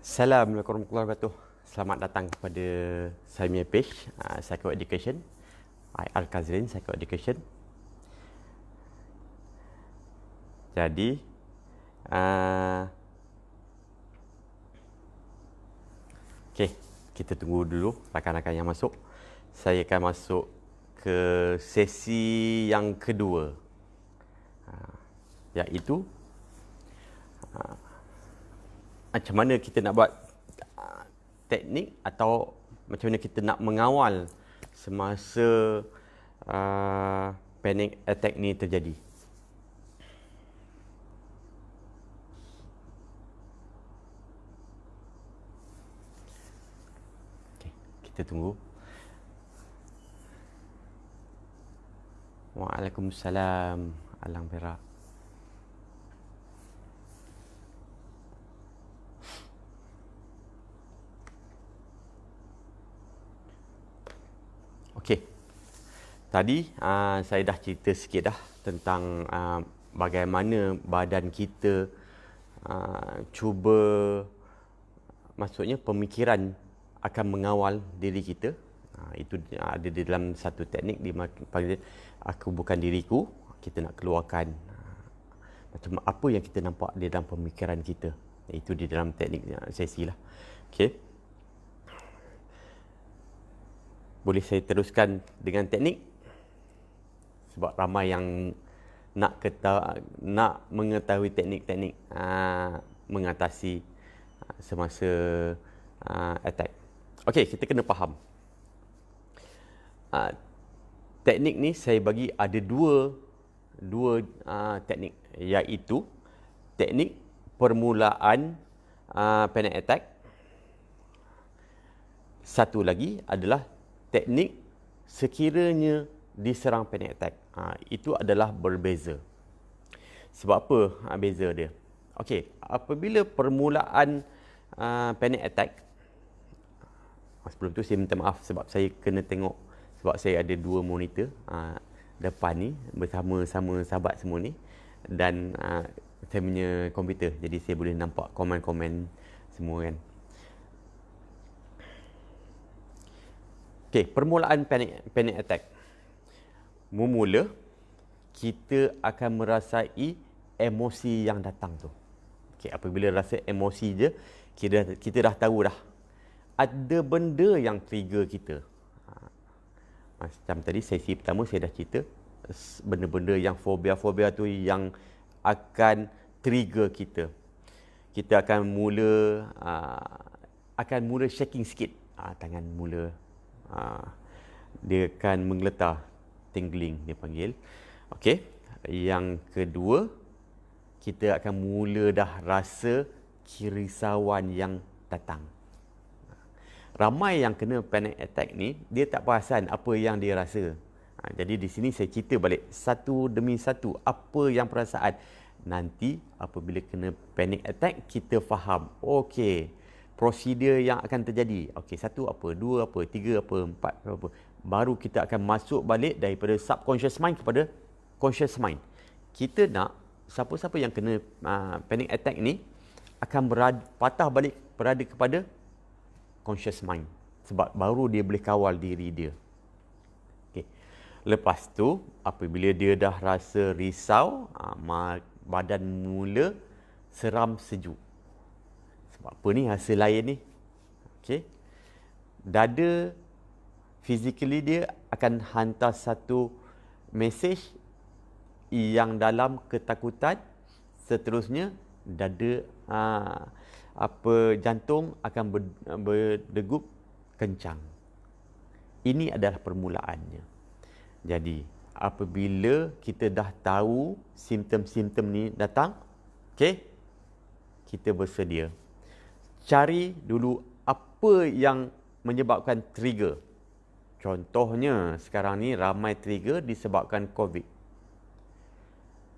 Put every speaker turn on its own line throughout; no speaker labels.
Assalamualaikum warahmatullahi wabarakatuh. Selamat datang kepada saya punya page Psycho Education. I Kazrin, Psycho Education. Jadi okay, kita tunggu dulu rakan-rakan yang masuk. Saya akan masuk ke sesi yang kedua, iaitu macam mana kita nak buat teknik atau macam mana kita nak mengawal semasa panic attack ni terjadi. Okay, kita tunggu. Waalaikumsalam, Alang Perak. Okey. Tadi saya dah cerita sikit dah tentang bagaimana badan kita cuba, maksudnya pemikiran akan mengawal diri kita. Itu ada di dalam satu teknik dipanggil aku bukan diriku. Kita nak keluarkan macam apa yang kita nampak di dalam pemikiran kita. Itu di dalam teknik sesi lah. Okey. Boleh saya teruskan dengan teknik? Sebab ramai yang nak mengetahui teknik-teknik mengatasi semasa attack. Okey, kita kena faham. Teknik ni saya bagi ada dua teknik, iaitu teknik permulaan panic attack. Satu lagi adalah teknik sekiranya diserang panic attack. Itu adalah berbeza. Sebab apa beza dia? Okey, apabila permulaan panic attack, sebelum tu saya minta maaf sebab saya kena tengok, sebab saya ada dua monitor depan ni bersama-sama sahabat semua ni, dan saya punya komputer, jadi saya boleh nampak komen-komen semua kan. Okey, permulaan panic attack. Memula, kita akan merasai emosi yang datang tu. Okey, apabila rasa emosi je, kita dah tahu dah ada benda yang trigger kita. Macam tadi sesi pertama saya dah cerita benda-benda yang fobia-fobia tu yang akan trigger kita. Kita akan mula shaking sikit. Tangan mula dia akan menggeletar, tingling dia panggil. Okey, yang kedua, kita akan mula dah rasa kerisauan yang datang. Ramai yang kena panic attack ni, dia tak perasan apa yang dia rasa. Jadi di sini saya cerita balik satu demi satu apa yang perasaan. Nanti apabila kena panic attack, kita faham. Okey, prosedur yang akan terjadi. Okey, satu apa, dua apa, tiga apa, empat apa. Baru kita akan masuk balik daripada subconscious mind kepada conscious mind. Kita nak siapa-siapa yang kena panic attack ni akan patah balik berada kepada conscious mind. Sebab baru dia boleh kawal diri dia. Okey. Lepas tu, apabila dia dah rasa risau, badan mula seram sejuk. Sebab apa ni hasil lain ni? Okey. Dada physically dia akan hantar satu message yang dalam ketakutan. Seterusnya dada jantung akan berdegup kencang. Ini adalah permulaannya. Jadi apabila kita dah tahu simptom-simptom ni datang, okey, kita bersedia. Cari dulu apa yang menyebabkan trigger. Contohnya sekarang ni ramai trigger disebabkan COVID.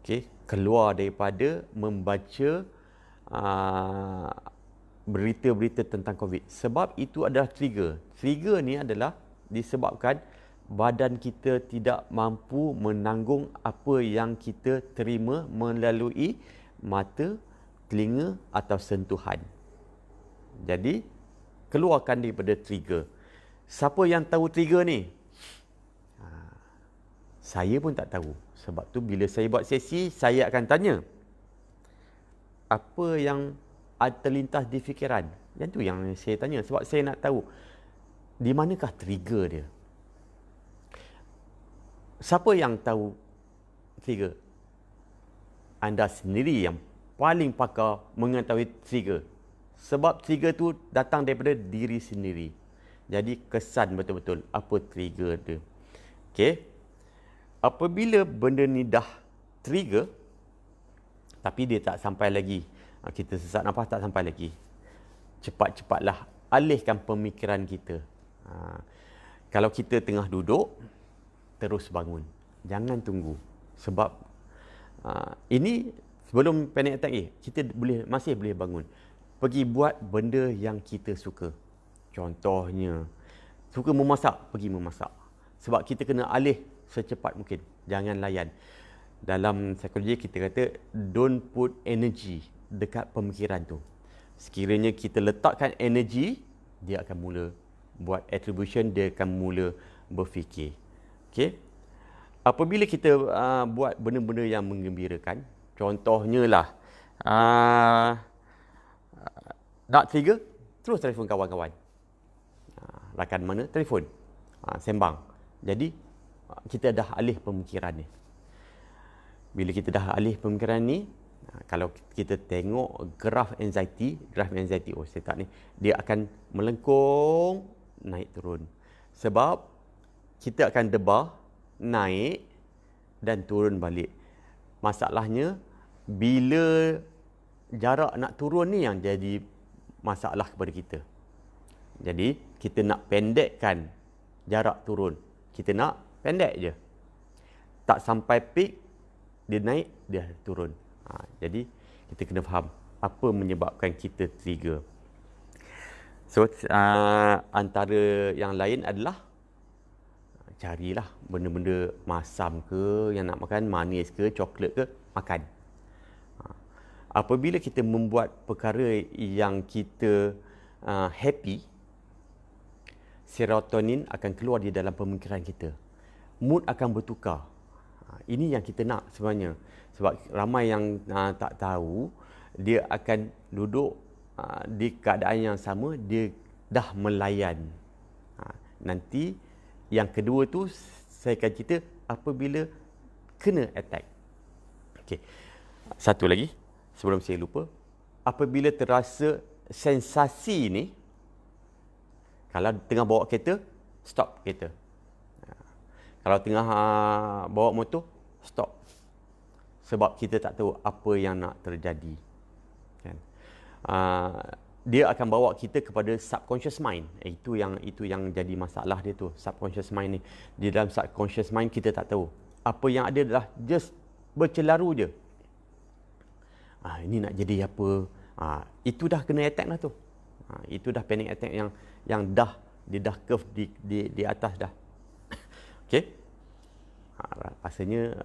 Okey, keluar daripada membaca berita-berita tentang COVID. Sebab itu adalah trigger. Trigger ni adalah disebabkan badan kita tidak mampu menanggung apa yang kita terima melalui mata, telinga atau sentuhan. Jadi, keluarkan daripada trigger. Siapa yang tahu trigger ni? Saya pun tak tahu. Sebab tu bila saya buat sesi, saya akan tanya, apa yang terlintas di fikiran? Yang tu yang saya tanya. Sebab saya nak tahu, di manakah trigger dia? Siapa yang tahu trigger? Anda sendiri yang paling pakar mengetahui trigger. Sebab trigger tu datang daripada diri sendiri. Jadi kesan betul-betul apa trigger dia. Okey. Apabila benda ni dah trigger, tapi dia tak sampai lagi, kita sesak nafas tak sampai lagi, cepat-cepatlah alihkan pemikiran kita. Kalau kita tengah duduk, terus bangun. Jangan tunggu. Sebab ini sebelum panic attack kita masih boleh bangun. Pergi buat benda yang kita suka. Contohnya, suka memasak, pergi memasak. Sebab kita kena alih secepat mungkin. Jangan layan. Dalam psikologi kita kata, don't put energy dekat pemikiran tu. Sekiranya kita letakkan energy, dia akan mula buat attribution, dia akan mula berfikir. Okey. Apabila kita buat benda-benda yang menggembirakan, contohnya lah, nak trigger, terus telefon kawan-kawan. Rakan mana? Telefon. Sembang. Jadi, kita dah alih pemikiran ni. Bila kita dah alih pemikiran ni, kalau kita tengok graf anxiety, setak ni, dia akan melengkung, naik turun. Sebab, kita akan debar, naik dan turun balik. Masalahnya, bila jarak nak turun ni yang jadi masalah kepada kita. Jadi, kita nak pendekkan jarak turun. Kita nak pendek je. Tak sampai peak, dia naik, dia turun. Jadi, kita kena faham apa menyebabkan kita trigger. So, antara yang lain adalah carilah benda-benda masam ke, yang nak makan, manis ke, coklat ke, makan. Apabila kita membuat perkara yang kita happy, serotonin akan keluar di dalam pemikiran kita. Mood akan bertukar. Ini yang kita nak sebenarnya. Sebab ramai yang tak tahu, dia akan duduk di keadaan yang sama, dia dah melayan. Nanti yang kedua tu saya akan cerita apabila kena attack. Okey. Satu lagi sebelum saya lupa, apabila terasa sensasi ni, kalau tengah bawa kereta, stop kereta. Kalau tengah bawa motor, stop. Sebab kita tak tahu apa yang nak terjadi. Kan? Dia akan bawa kita kepada subconscious mind. Itu yang jadi masalah dia tu, subconscious mind ni. Di dalam subconscious mind kita tak tahu. Apa yang ada adalah just bercelaru je. Ini nak jadi apa? Itu dah kena attack lah tu. Itu dah panic attack yang dia dah curve di atas dah. Okey. Rasanya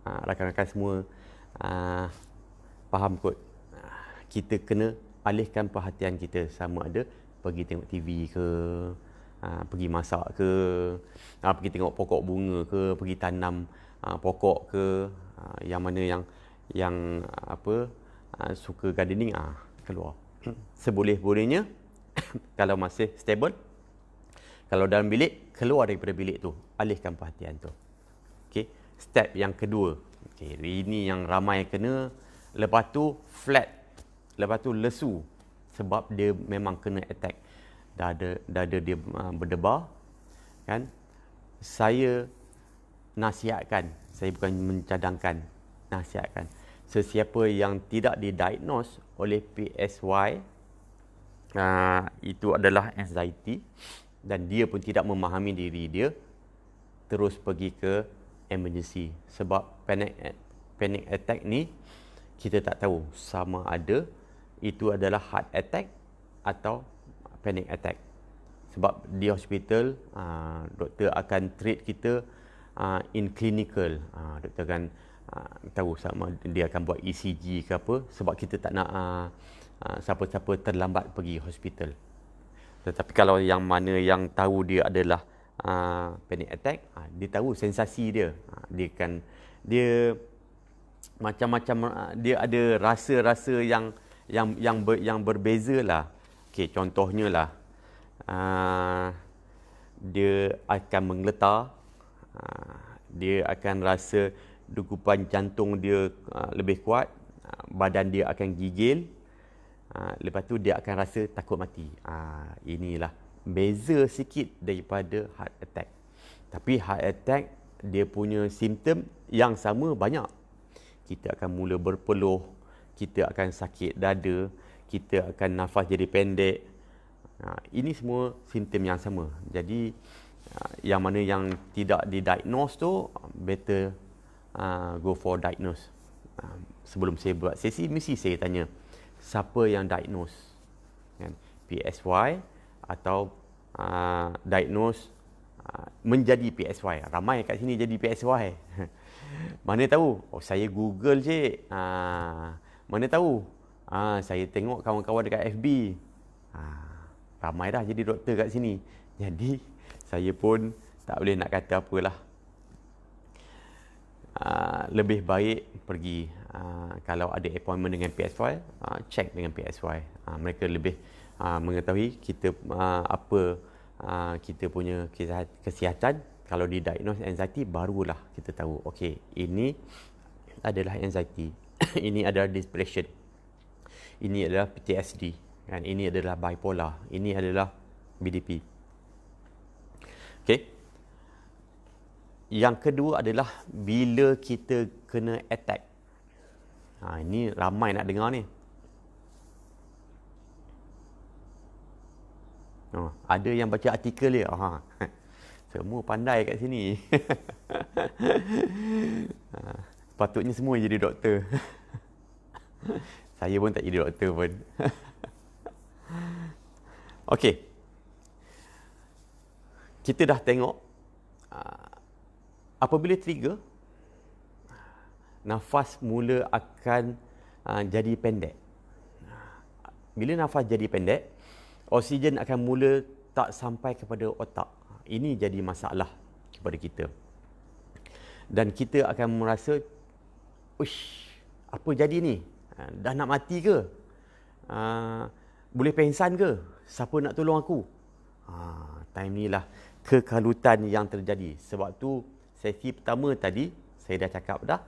rakan-rakan semua faham kot. Kita kena alihkan perhatian kita, sama ada pergi tengok TV ke, pergi masak ke, pergi tengok pokok bunga ke, pergi tanam pokok ke, yang mana yang suka gardening, keluar. Seboleh-bolehnya kalau masih stable, kalau dalam bilik, keluar daripada bilik tu, alihkan perhatian tu. Okey, step yang kedua. Okey, ini yang ramai kena. Lepas tu flat, lepas tu lesu, sebab dia memang kena attack. Dada dia berdebar, kan? Saya nasihatkan, saya bukan mencadangkan, nasihatkan sesiapa yang tidak didiagnose oleh PSY, itu adalah anxiety, dan dia pun tidak memahami diri dia, terus pergi ke emergency. Sebab panic attack ni kita tak tahu sama ada itu adalah heart attack atau panic attack. Sebab di hospital, doktor akan treat kita in clinical. Doktor akan tahu sama dia akan buat ECG ke apa, sebab kita tak nak siapa-siapa terlambat pergi hospital. Tetapi kalau yang mana yang tahu dia adalah panic attack, dia tahu sensasi dia. Dia macam-macam, dia ada rasa-rasa yang berbeza lah. Okey, contohnya lah, dia akan menggeletar, dia akan rasa degupan jantung dia lebih kuat, badan dia akan gigil, lepas tu dia akan rasa takut mati. Inilah beza sikit daripada heart attack. Tapi heart attack dia punya simptom yang sama banyak. Kita akan mula berpeluh, kita akan sakit dada, kita akan nafas jadi pendek. Ini semua simptom yang sama. Jadi yang mana yang tidak didiagnose tu, better go for diagnose. Sebelum saya buat sesi, mesti saya tanya, siapa yang diagnose? Kan? PSY atau diagnose menjadi PSY. Ramai kat sini jadi PSY. Mana tahu? Oh, saya Google je. Mana tahu? Saya tengok kawan-kawan dekat FB. Ramai dah jadi doktor kat sini. Jadi, saya pun tak boleh nak kata apalah. Lebih baik pergi, kalau ada appointment dengan PSY, check dengan PSY. Mereka lebih mengetahui kita apa kita punya kesihatan. Kalau didiagnose anxiety, barulah kita tahu, okey, ini adalah anxiety, ini adalah depression, ini adalah PTSD, kan? Ini adalah bipolar, ini adalah BDP. Okey. Yang kedua adalah bila kita kena attack. Ini ramai nak dengar ni. Ada yang baca artikel dia. Semua pandai kat sini. Sepatutnya semua jadi doktor. Saya pun tak jadi doktor pun. Okey. Kita dah tengok apabila trigger, nafas mula akan jadi pendek. Bila nafas jadi pendek, oksigen akan mula tak sampai kepada otak. Ini jadi masalah kepada kita. Dan kita akan merasa, uish, apa jadi ni? Dah nak mati ke? Boleh pengsan ke? Siapa nak tolong aku? Time ni lah kekalutan yang terjadi. Sebab tu sesi pertama tadi saya dah cakap dah.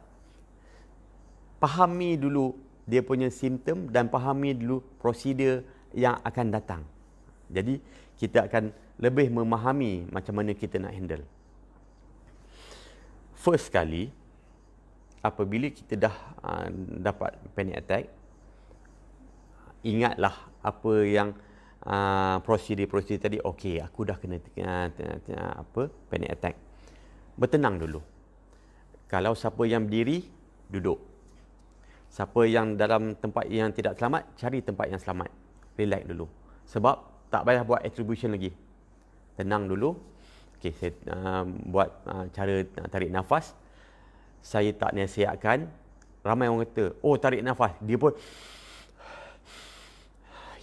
Fahami dulu dia punya simptom dan fahami dulu prosedur yang akan datang. Jadi kita akan lebih memahami macam mana kita nak handle. First kali, apabila kita dah dapat panic attack, ingatlah apa yang prosedur tadi. Okey, aku dah kena panic attack. Bertenang dulu. Kalau siapa yang berdiri, duduk. Siapa yang dalam tempat yang tidak selamat, cari tempat yang selamat. Relax dulu. Sebab tak payah buat attribution lagi. Tenang dulu. Okey, saya buat cara tarik nafas. Saya tak nasihatkan. Ramai orang kata, oh tarik nafas. Dia pun,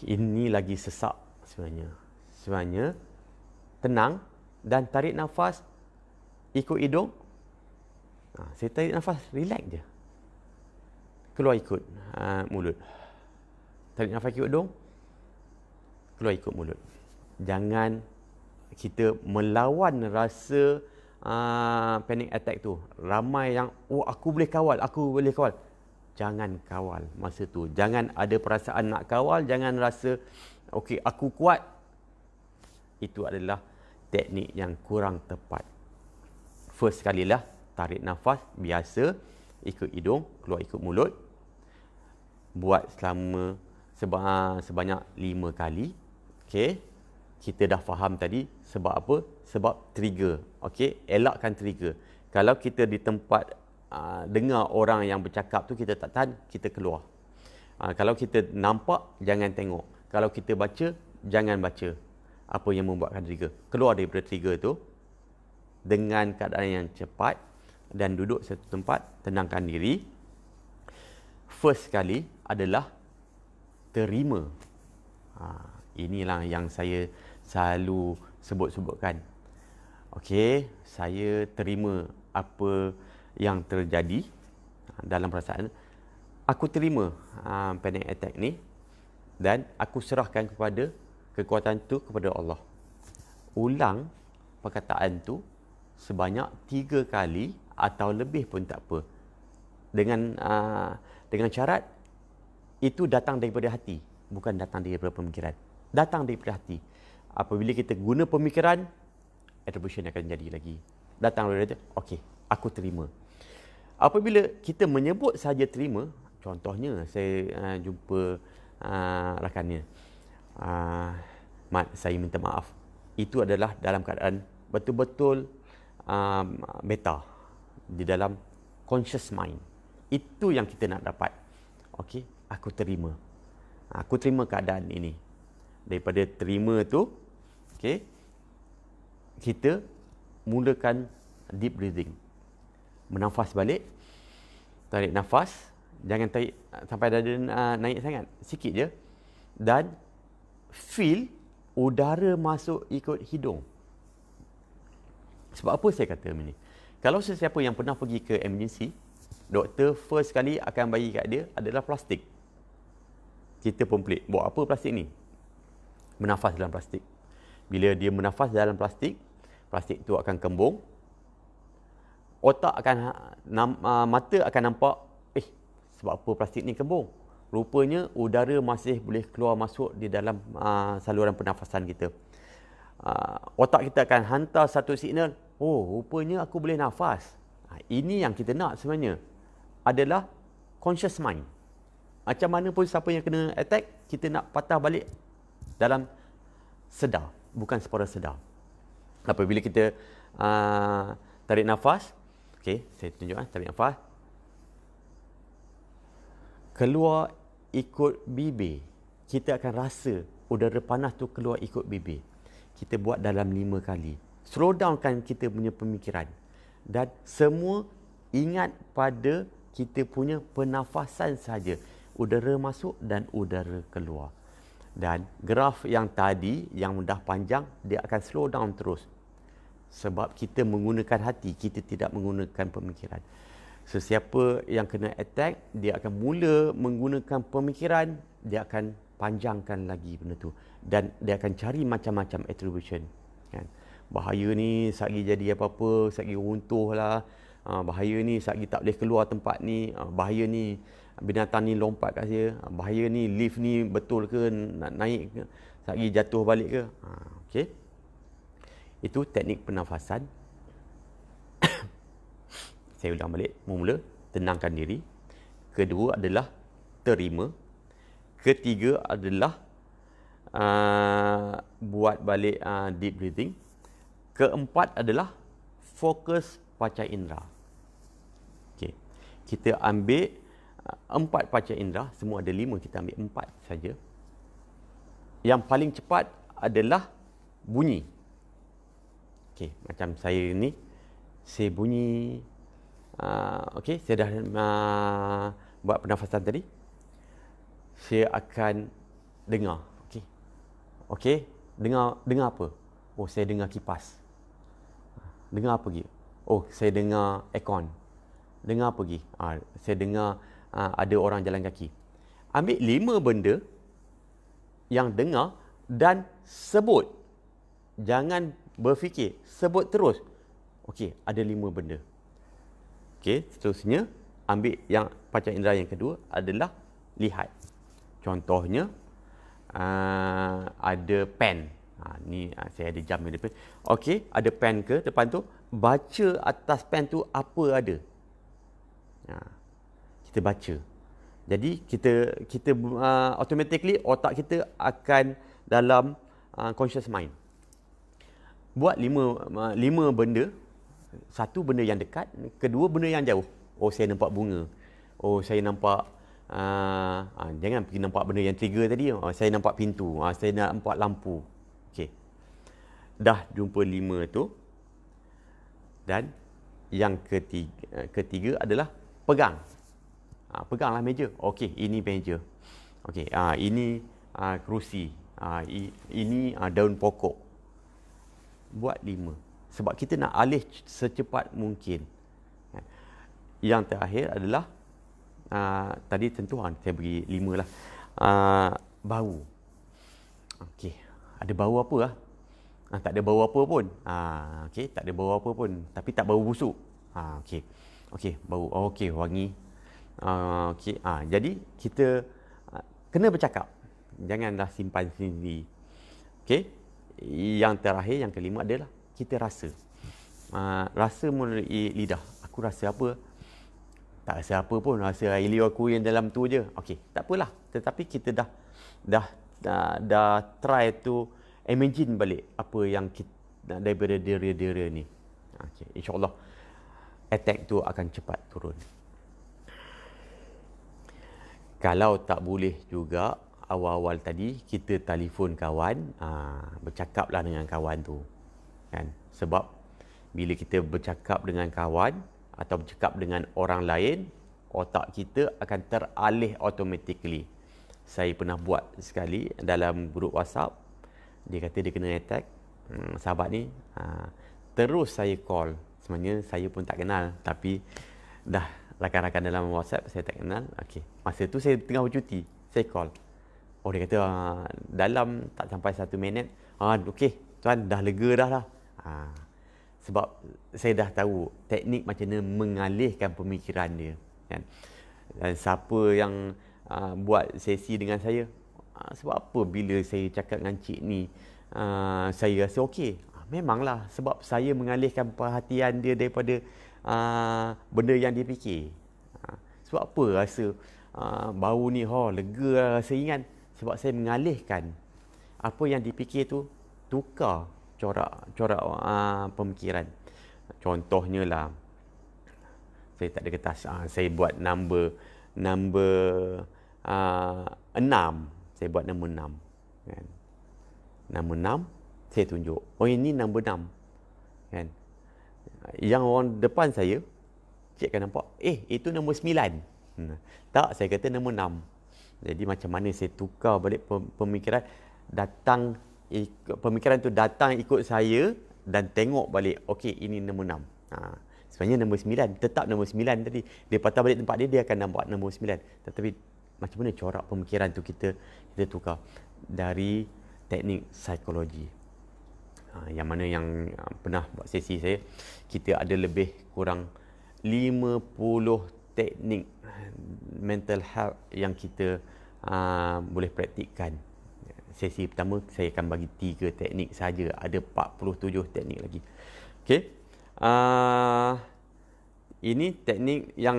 ini lagi sesak sebenarnya. Sebenarnya, tenang dan tarik nafas ikut hidung. Saya tarik nafas, relax je. Keluar ikut mulut. Tarik nafas ikut hidung, keluar ikut mulut. Jangan kita melawan rasa panic attack tu. Ramai yang, oh aku boleh kawal. Jangan kawal masa tu. Jangan ada perasaan nak kawal. Jangan rasa, okey aku kuat. Itu adalah teknik yang kurang tepat. First kalilah, tarik nafas biasa, ikut hidung, keluar ikut mulut. Buat selama sebanyak 5 kali. Okey. Kita dah faham tadi sebab apa? Sebab trigger. Okey, elakkan trigger. Kalau kita di tempat dengar orang yang bercakap tu, kita tak tahan, kita keluar. Kalau kita nampak, jangan tengok. Kalau kita baca, jangan baca apa yang membuatkan trigger. Keluar daripada trigger tu dengan keadaan yang cepat dan duduk satu tempat, tenangkan diri. First kali adalah terima. Inilah yang saya selalu sebut-sebutkan. Okey, saya terima apa yang terjadi dalam perasaan. Aku terima panic attack ni dan aku serahkan kepada kekuatan tu kepada Allah. Ulang perkataan tu sebanyak 3 kali atau lebih pun tak apa. Dengan syarat itu datang daripada hati, bukan datang daripada pemikiran. Datang daripada hati. Apabila kita guna pemikiran, attribution akan jadi lagi. Datang daripada okey, aku terima. Apabila kita menyebut saja terima, contohnya saya jumpa rakannya, Mat, saya minta maaf. Itu adalah dalam keadaan betul-betul beta, di dalam conscious mind. Itu yang kita nak dapat. Okey, aku terima. Aku terima keadaan ini. Daripada terima tu, okey, kita mulakan deep breathing. Menafas balik. Tarik nafas. Jangan tarik sampai dada naik sangat. Sikit je. Dan feel udara masuk ikut hidung. Sebab apa saya kata ini? Kalau sesiapa yang pernah pergi ke emergency, doktor first kali akan bagi kat dia adalah plastik. Kita pun pelik. Buat apa plastik ni? Menafas dalam plastik. Bila dia menafas dalam plastik, plastik tu akan kembung. Otak akan, mata akan nampak, sebab apa plastik ni kembung? Rupanya udara masih boleh keluar masuk di dalam saluran pernafasan kita. Otak kita akan hantar satu signal, rupanya aku boleh nafas. Ini yang kita nak sebenarnya. Adalah conscious mind. Macam mana pun siapa yang kena attack, kita nak patah balik dalam sedar, bukan separa sedar. Apabila kita tarik nafas, okey, saya tunjuk tarik nafas. Keluar ikut bibir. Kita akan rasa udara panas tu keluar ikut bibir. Kita buat dalam 5 kali. Slow downkan kita punya pemikiran. Dan semua ingat pada kita punya pernafasan saja. Udara masuk dan udara keluar. Dan graf yang tadi, yang dah panjang, dia akan slow down terus. Sebab kita menggunakan hati, kita tidak menggunakan pemikiran. Sesiapa yang kena attack, dia akan mula menggunakan pemikiran, dia akan panjangkan lagi benda tu. Dan dia akan cari macam-macam attribution. Kan? Bahaya ni, sagi jadi apa-apa, sagi runtuh lah. Bahaya ni, sagi tak boleh keluar tempat ni. Bahaya ni, binatang ni lompat kat saya. Bahaya ni, lift ni betul ke, nak naik ke, sagi jatuh balik ke. Okey. Itu teknik pernafasan. Saya ulang balik. Mula, tenangkan diri. Kedua adalah terima. Ketiga adalah buat balik deep breathing. Keempat adalah fokus panca indera. Okay. Kita ambil 4 panca indera. Semua ada 5, kita ambil 4 saja. Yang paling cepat adalah bunyi. Okay. Macam saya ni, saya bunyi. Okey, saya dah buat pernafasan tadi. Saya akan dengar. Okey. Okey, dengar apa? Saya dengar kipas. Dengar apa lagi? Saya dengar aircon. Dengar apa lagi? Saya dengar ada orang jalan kaki. Ambil 5 benda yang dengar dan sebut. Jangan berfikir, sebut terus. Okey, ada 5 benda. Okey, seterusnya ambil yang panca indera yang kedua adalah lihat. Contohnya ada pen. Ni saya ada jam di depan. Okey, ada pen ke depan tu? Baca atas pen tu apa ada. Kita baca. Jadi kita automatically otak kita akan dalam conscious mind. Buat 5 benda. Satu benda yang dekat, kedua benda yang jauh. Saya nampak bunga. Saya nampak jangan pergi nampak benda yang trigger tadi. Saya nampak pintu. Saya nampak lampu. Okey. Dah jumpa 5 tu. Dan yang ketiga adalah pegang. Peganglah meja. Okey, ini meja. Okey, ini kerusi. Ini daun pokok. Buat 5. Sebab kita nak alih secepat mungkin. Yang terakhir adalah tadi tentu saya bagi 5 lah. Bau. Okey, ada bau apa lah? Tak ada bau apa pun. Okey, tak ada bau apa pun. Tapi tak bau busuk. Okey. Okey, bau. Okey, wangi. Okey. Jadi kita kena bercakap. Janganlah simpan sendiri. Okey. Yang terakhir, yang kelima adalah kita rasa. Rasa melalui lidah. Aku rasa apa? Tak rasa apa pun. Rasa air liur aku yang dalam tu je. Okey, tak apalah. Tetapi kita dah try to imagine balik apa yang kita daripada dera-dera ni. Okey, insya-Allah attack tu akan cepat turun. Kalau tak boleh juga awal-awal tadi kita telefon kawan, bercakaplah dengan kawan tu. Kan? Sebab bila kita bercakap dengan kawan atau bercakap dengan orang lain, otak kita akan teralih automatically. Saya pernah buat sekali dalam grup WhatsApp. Dia kata dia kena attack. Sahabat ni. Terus saya call. Sebenarnya saya pun tak kenal. Tapi dah rakan-rakan dalam WhatsApp saya tak kenal. Okay. Masa tu saya tengah bercuti. Saya call. Oh, dia kata dalam tak sampai 1 minit. Okey, tuan dah lega dah lah. Sebab saya dah tahu teknik macam mana mengalihkan pemikiran dia. Kan? Dan siapa yang buat sesi dengan saya, sebab apa bila saya cakap dengan cik ni saya rasa okey. Memanglah sebab saya mengalihkan perhatian dia daripada benda yang dia fikir. Sebab apa rasa bau ni lega lah, rasa ringan. Sebab saya mengalihkan apa yang dipikir tu, tukar corak pemikiran. Contohnya lah, saya tak ada kertas, saya buat number 6. Saya buat nombor 6. Kan? Nombor 6, saya tunjuk. Oh, ini nombor 6. Kan? Yang orang depan saya, cik akan nampak, itu nombor 9. Tak, saya kata nombor 6. Jadi macam mana saya tukar balik pemikiran, pemikiran tu datang ikut saya dan tengok balik, okey ini nombor 6. Sebenarnya nombor 9, tetap nombor 9 tadi. Dia patah balik tempat dia akan nampak nombor 9. Tetapi macam mana corak pemikiran tu kita tukar dari teknik psikologi. Yang mana yang pernah buat sesi saya, kita ada lebih kurang 50 teknik mental health yang kita boleh praktikkan. Sesi pertama saya akan bagi 3 teknik saja. Ada 47 teknik lagi. Okey. Ini teknik yang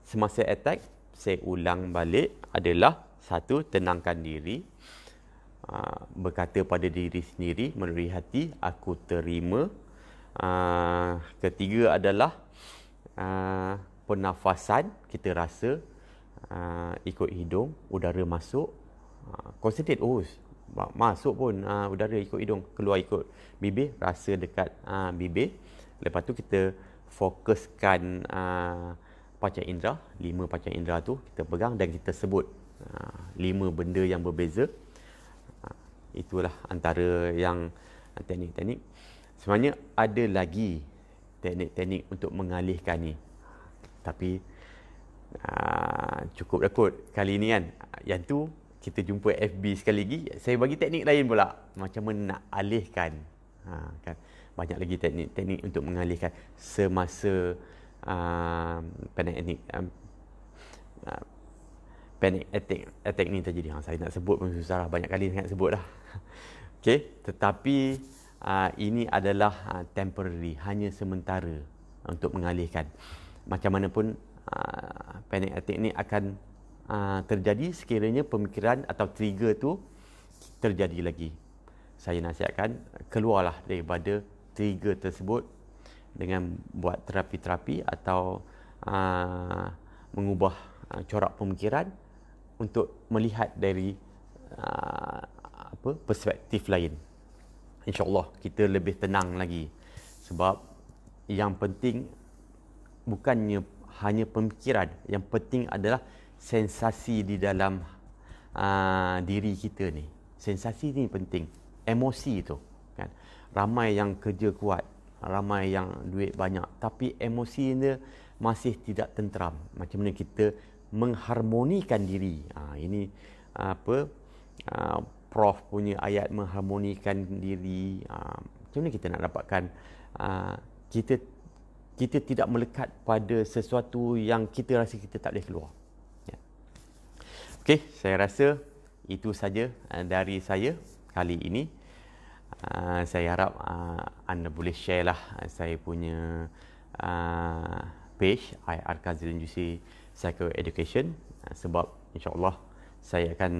semasa attack saya ulang balik adalah 1, tenangkan diri. Berkata pada diri sendiri melalui hati, aku terima. Ketiga adalah pernafasan, kita rasa ikut hidung, udara masuk, concentrate, masuk pun udara ikut hidung, keluar ikut bibir, rasa dekat bibir. Lepas tu kita fokuskan panca indera, 5 panca indera tu kita pegang dan kita sebut 5 benda yang berbeza. Itulah antara yang teknik-teknik. Sebenarnya ada lagi teknik-teknik untuk mengalihkan ni. Tapi cukup dah kot kali ni kan. Yang tu kita jumpa FB sekali lagi. Saya bagi teknik lain pula. Macam mana nak alihkan. Kan? Banyak lagi teknik-teknik untuk mengalihkan semasa panic attack ni terjadi. Saya nak sebut pun susah lah. Banyak kali nak sebut lah. Okey, tetapi ini adalah temporary, hanya sementara untuk mengalihkan. Macam mana pun panic attack ni akan terjadi sekiranya pemikiran atau trigger tu terjadi lagi. Saya nasihatkan keluarlah daripada trigger tersebut dengan buat terapi-terapi atau mengubah corak pemikiran untuk melihat dari perspektif lain. InsyaAllah kita lebih tenang lagi. Sebab yang penting bukannya hanya pemikiran, yang penting adalah sensasi di dalam diri kita ni. Sensasi ni penting. Emosi tu kan. Ramai yang kerja kuat, ramai yang duit banyak, tapi emosi dia masih tidak tenteram. Macam mana kita mengharmonikan diri. Ini Prof punya ayat mengharmonikan diri. Macam mana kita nak dapatkan kita tidak melekat pada sesuatu yang kita rasa kita tak boleh keluar. Ya. Okey, saya rasa itu saja dari saya kali ini. Saya harap anda boleh share lah saya punya page IR Kazrin Jusi Psycho Education, sebab insyaAllah saya akan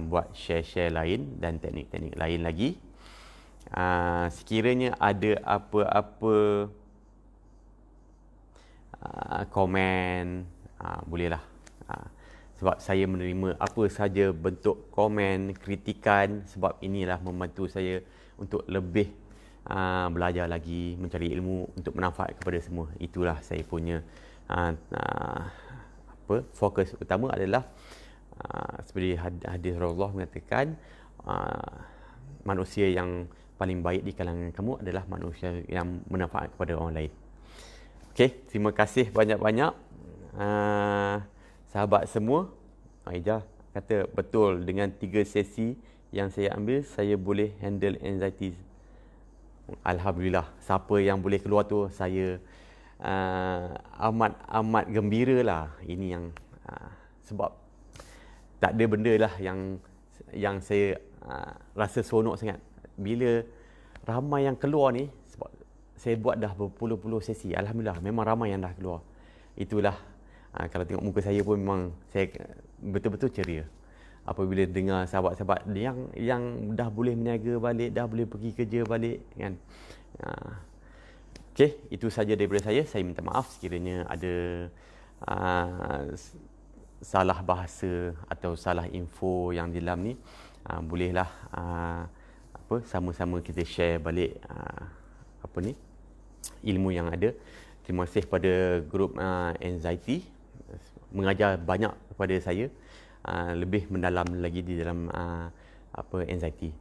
buat share-share lain dan teknik-teknik lain lagi. Sekiranya ada apa-apa komen, bolehlah. Sebab saya menerima apa saja bentuk komen, kritikan, sebab inilah membantu saya untuk lebih belajar lagi, mencari ilmu untuk bermanfaat kepada semua. Itulah saya punya fokus utama adalah seperti hadis Rasulullah mengatakan, manusia yang paling baik di kalangan kamu adalah manusia yang bermanfaat kepada orang lain. Okey, terima kasih banyak-banyak sahabat semua. Aijah kata betul, dengan 3 sesi yang saya ambil, saya boleh handle anxiety. Alhamdulillah, siapa yang boleh keluar tu, saya amat gembira lah. Ini yang sebab tak ada benda lah yang saya rasa seronok sangat. Bila ramai yang keluar ni, sebab saya buat dah berpuluh-puluh sesi. Alhamdulillah, memang ramai yang dah keluar. Itulah, kalau tengok muka saya pun memang saya betul-betul ceria. Apabila dengar sahabat-sahabat yang dah boleh berniaga balik, dah boleh pergi kerja balik kan. Okey, itu saja daripada saya. Saya minta maaf sekiranya ada salah bahasa atau salah info yang di dalam ni. Bolehlah sama-sama kita share balik ilmu yang ada. Terima kasih pada grup anxiety, mengajar banyak kepada saya, lebih mendalam lagi di dalam anxiety.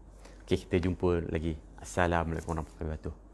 Okey, kita jumpa lagi. Assalamualaikum warahmatullahi wabarakatuh.